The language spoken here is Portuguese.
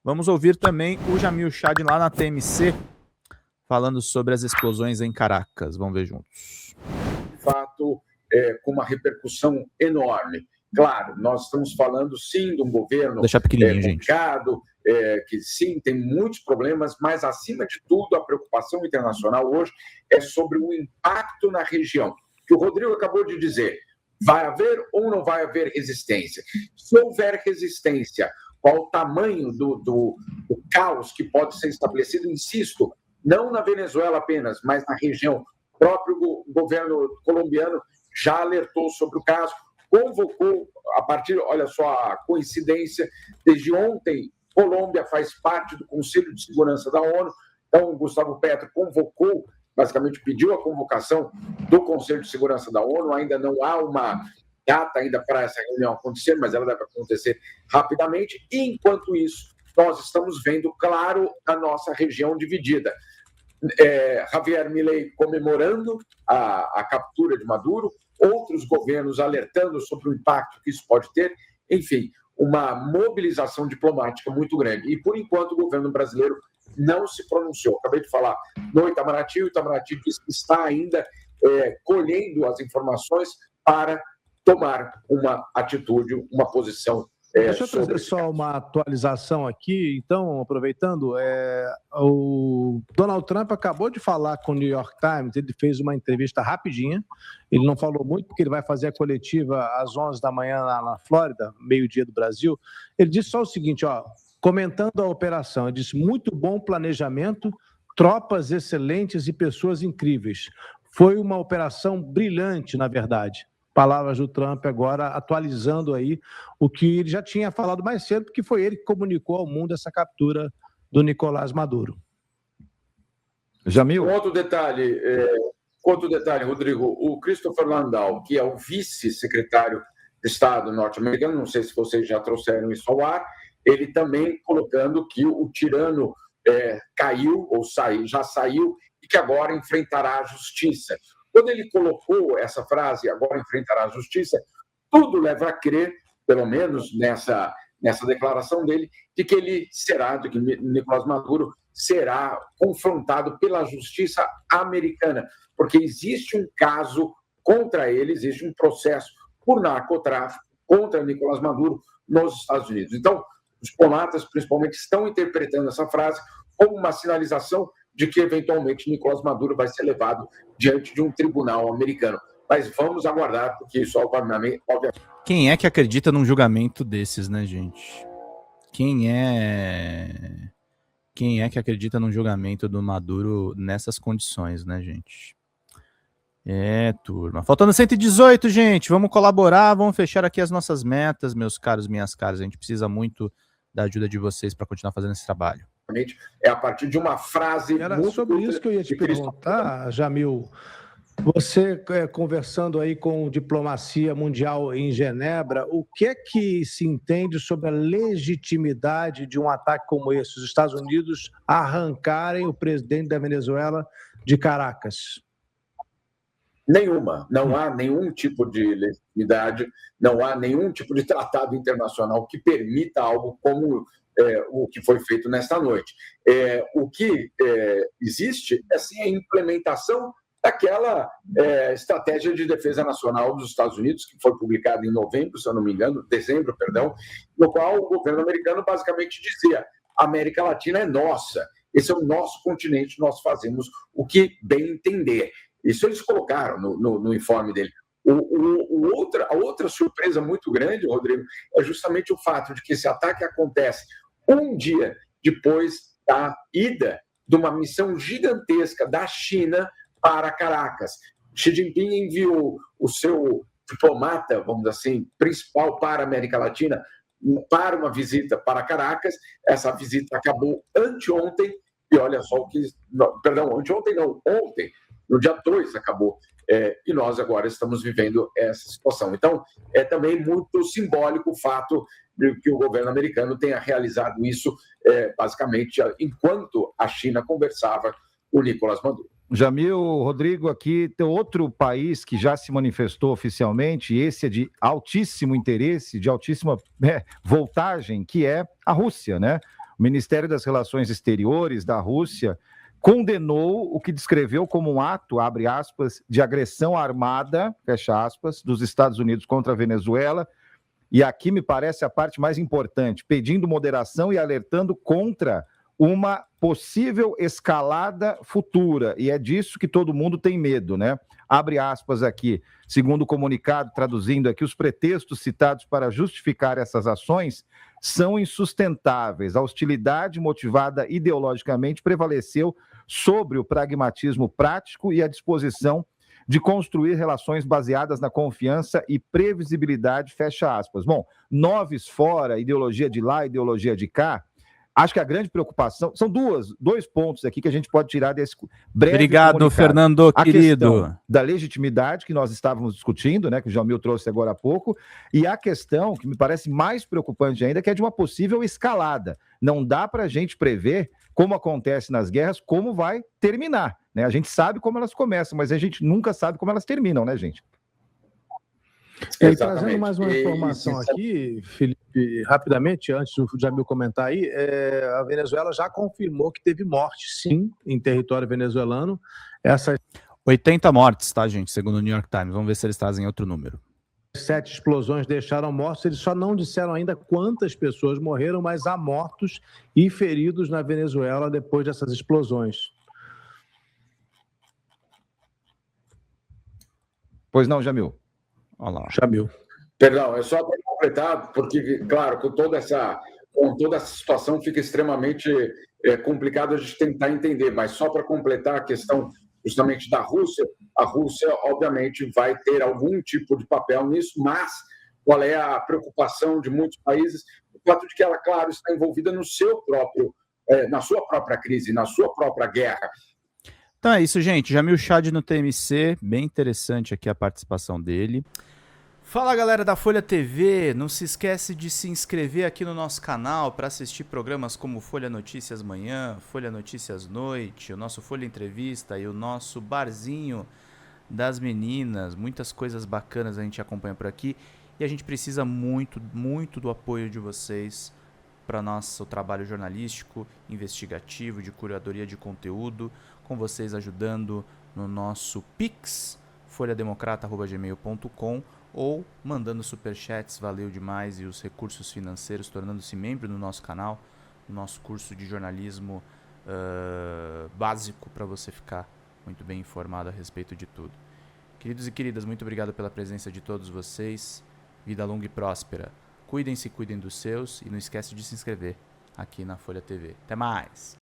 Vamos ouvir também o Jamil Chad lá na TMC, falando sobre as explosões em Caracas. Vamos ver juntos. De fato, com uma repercussão enorme. Claro, nós estamos falando, sim, de um governo complicado, que, sim, tem muitos problemas, mas, acima de tudo, a preocupação internacional hoje é sobre o impacto na região. Que o Rodrigo acabou de dizer, vai haver ou não vai haver resistência? Se houver resistência, qual o tamanho do caos que pode ser estabelecido? Insisto, não na Venezuela apenas, mas na região. O próprio governo colombiano já alertou sobre o caso, convocou, a partir, olha só a coincidência, desde ontem, Colômbia faz parte do Conselho de Segurança da ONU, então o Gustavo Petro convocou, basicamente pediu a convocação do Conselho de Segurança da ONU, ainda não há uma data ainda para essa reunião acontecer, mas ela deve acontecer rapidamente, e enquanto isso, nós estamos vendo, claro, a nossa região dividida. Javier Milei comemorando a captura de Maduro, outros governos alertando sobre o impacto que isso pode ter, enfim, uma mobilização diplomática muito grande. E, por enquanto, o governo brasileiro não se pronunciou. Acabei de falar no Itamaraty, o Itamaraty diz que está ainda colhendo as informações para tomar uma atitude, uma posição. Deixa eu trazer só uma atualização aqui, então, aproveitando, o Donald Trump acabou de falar com o New York Times, ele fez uma entrevista rapidinha, ele não falou muito porque ele vai fazer a coletiva às 11 da manhã lá na Flórida, meio-dia do Brasil, ele disse só o seguinte, comentando a operação, ele disse, muito bom planejamento, tropas excelentes e pessoas incríveis. Foi uma operação brilhante, na verdade. Palavras do Trump agora atualizando aí o que ele já tinha falado mais cedo, porque foi ele que comunicou ao mundo essa captura do Nicolás Maduro. Jamil? Outro detalhe, Rodrigo, o Christopher Landau, que é o vice-secretário de Estado norte-americano, não sei se vocês já trouxeram isso ao ar, ele também colocando que o tirano caiu, ou já saiu, e que agora enfrentará a justiça. Quando ele colocou essa frase, agora enfrentará a justiça, tudo leva a crer, pelo menos nessa declaração dele, de que ele será, de que Nicolás Maduro será confrontado pela justiça americana, porque existe um caso contra ele, existe um processo por narcotráfico contra Nicolás Maduro nos Estados Unidos. Então, os diplomatas, principalmente, estão interpretando essa frase como uma sinalização de que, eventualmente, Nicolás Maduro vai ser levado diante de um tribunal americano. Mas vamos aguardar, porque isso, obviamente... Quem é que acredita num julgamento desses, né, gente? Quem é que acredita num julgamento do Maduro nessas condições, né, gente? Turma. Faltando 118, gente. Vamos colaborar, vamos fechar aqui as nossas metas, meus caros, minhas caras. A gente precisa muito da ajuda de vocês para continuar fazendo esse trabalho. É a partir de uma frase... Era sobre isso que eu ia te perguntar, Jamil. Você, conversando aí com diplomacia mundial em Genebra, o que é que se entende sobre a legitimidade de um ataque como esse? Os Estados Unidos arrancarem o presidente da Venezuela de Caracas? Nenhuma. Não há nenhum tipo de legitimidade, não há nenhum tipo de tratado internacional que permita algo como o que foi feito nesta noite. O que existe é sim a implementação daquela estratégia de defesa nacional dos Estados Unidos, que foi publicada em novembro, se eu não me engano, dezembro, perdão, no qual o governo americano basicamente dizia: a América Latina é nossa, esse é o nosso continente, nós fazemos o que bem entender. Isso eles colocaram no informe dele. A outra surpresa muito grande, Rodrigo, é justamente o fato de que esse ataque acontece um dia depois da ida de uma missão gigantesca da China para Caracas. Xi Jinping enviou o seu diplomata, vamos dizer assim, principal para a América Latina, para uma visita para Caracas. Essa visita acabou anteontem, e olha só o que... Perdão, anteontem não, ontem, no dia 2 acabou. E nós agora estamos vivendo essa situação. Então, é também muito simbólico o fato de que o governo americano tenha realizado isso, basicamente, enquanto a China conversava com o Nicolás Maduro. Jamil, Rodrigo, aqui tem outro país que já se manifestou oficialmente, e esse é de altíssimo interesse, de altíssima voltagem, que é a Rússia, né? O Ministério das Relações Exteriores da Rússia condenou o que descreveu como um ato, abre aspas, de agressão armada, fecha aspas, dos Estados Unidos contra a Venezuela. E aqui me parece a parte mais importante, pedindo moderação e alertando contra uma possível escalada futura. E é disso que todo mundo tem medo, né? Abre aspas aqui, segundo o comunicado, traduzindo aqui, os pretextos citados para justificar essas ações são insustentáveis. A hostilidade motivada ideologicamente prevaleceu sobre o pragmatismo prático e a disposição de construir relações baseadas na confiança e previsibilidade, fecha aspas. Bom, noves fora, ideologia de lá, ideologia de cá, acho que a grande preocupação, são dois pontos aqui que a gente pode tirar desse breve Obrigado, comunicado. Fernando, a querido. Questão da legitimidade que nós estávamos discutindo, né, que o Jamil trouxe agora há pouco, e a questão que me parece mais preocupante ainda, que é de uma possível escalada. Não dá para a gente prever, como acontece nas guerras, como vai terminar, né? A gente sabe como elas começam, mas a gente nunca sabe como elas terminam, né, gente? E trazendo mais uma informação aqui, Felipe, rapidamente, antes do Jamil comentar aí, a Venezuela já confirmou que teve morte, sim, em território venezuelano. 80 mortes, tá, gente? Segundo o New York Times. Vamos ver se eles trazem outro número. 7 explosões deixaram mortos. Eles só não disseram ainda quantas pessoas morreram, mas há mortos e feridos na Venezuela depois dessas explosões. Pois não, Jamil? Olha lá. Jamil. Perdão, é só para completar, porque, claro, com toda essa situação fica extremamente complicado a gente tentar entender, mas só para completar a questão justamente da Rússia, a Rússia, obviamente, vai ter algum tipo de papel nisso, mas qual é a preocupação de muitos países? O fato de que ela, claro, está envolvida no seu próprio, na sua própria crise, na sua própria guerra. Então é isso, gente. Jamil Chad no TMC, bem interessante aqui a participação dele. Fala, galera da Folha TV, não se esquece de se inscrever aqui no nosso canal para assistir programas como Folha Notícias Manhã, Folha Notícias Noite, o nosso Folha Entrevista e o nosso Barzinho das Meninas. Muitas coisas bacanas a gente acompanha por aqui e a gente precisa muito, muito do apoio de vocês para nosso trabalho jornalístico, investigativo, de curadoria de conteúdo, com vocês ajudando no nosso Pix, folhademocrata@gmail.com, ou mandando superchats, valeu demais, e os recursos financeiros, tornando-se membro do nosso canal, no nosso curso de jornalismo básico, para você ficar muito bem informado a respeito de tudo. Queridos e queridas, muito obrigado pela presença de todos vocês, vida longa e próspera. Cuidem-se, cuidem dos seus, e não esquece de se inscrever aqui na Folha TV. Até mais!